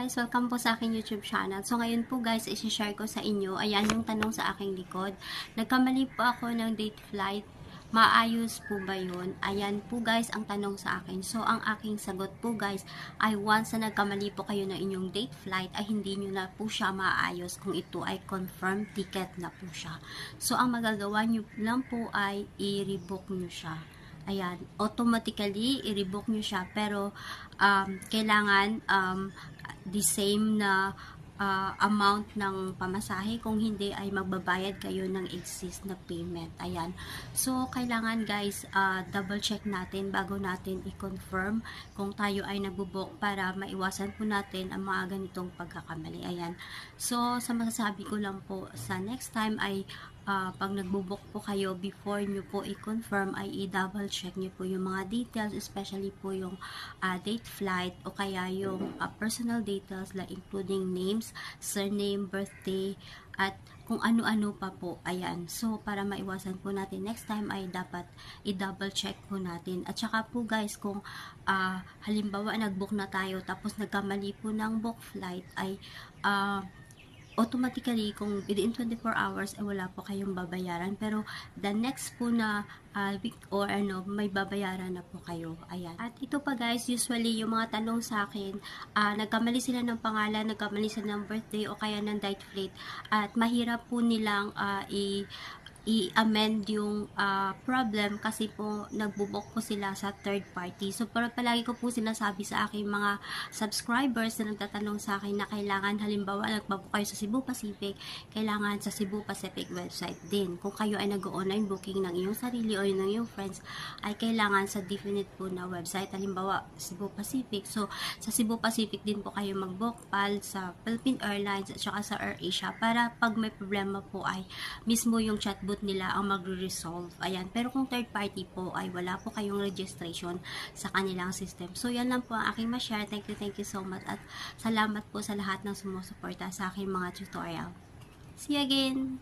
guys! Welcome po sa aking YouTube channel. So ngayon po guys, isi-share ko sa inyo, ayan yung tanong sa aking likod. Nagkamali po ako ng date flight. Maayos po ba yun? Ayan po guys ang tanong sa akin. So ang aking sagot po guys ay once na nagkamali po kayo ng inyong date flight ay hindi nyo na po siya maayos kung ito ay confirmed ticket na po siya. So ang magagawa nyo lang po ay i-rebook nyo siya. Ayan, automatically i-rebook nyo siya pero kailangan the same na amount ng pamasahe. Kung hindi ay magbabayad kayo ng excess na payment. Ayan. So, kailangan guys, double check natin bago natin i-confirm kung tayo ay nagbubook para maiwasan po natin ang mga ganitong pagkakamali. Ayan. So, sa masasabi ko lang po sa next time ay pag nagbubook po kayo, before nyo po i-confirm ay i-double check nyo po yung mga details, especially po yung date flight o kaya yung personal details like including names, surname, birthday, at kung ano-ano pa po. Ayan. So, para maiwasan po natin next time ay dapat i-double check po natin. At saka po guys, kung halimbawa nag-book na tayo tapos nagkamali po ng book flight ay automatically, kung within 24 hours, ay wala po kayong babayaran. Pero, the next po na week or may babayaran na po kayo. Ayan. At ito pa guys, usually, yung mga tanong sa akin, nagkamali sila ng pangalan, nagkamali sila ng birthday, o kaya ng date flight. At mahirap po nilang i-amend yung problem kasi po nagbubook po sila sa third party. So, palagi ko po sinasabi sa aking mga subscribers na nagtatanong sa akin na kailangan, halimbawa, nagbabook kayo sa Cebu Pacific, kailangan sa Cebu Pacific website din. Kung kayo ay nag-online booking ng iyong sarili o ng iyong friends, ay kailangan sa definite po na website. Halimbawa, Cebu Pacific. So, sa Cebu Pacific din po kayo mag-book, sa Philippine Airlines at saka sa AirAsia para pag may problema po ay mismo yung chatbot nila ang magre-resolve. Ayan. Pero kung third party po ay wala po kayong registration sa kanilang system. So, yan lang po ang aking ma-share. Thank you so much at salamat po sa lahat ng sumusuporta sa aking mga tutorial. See you again!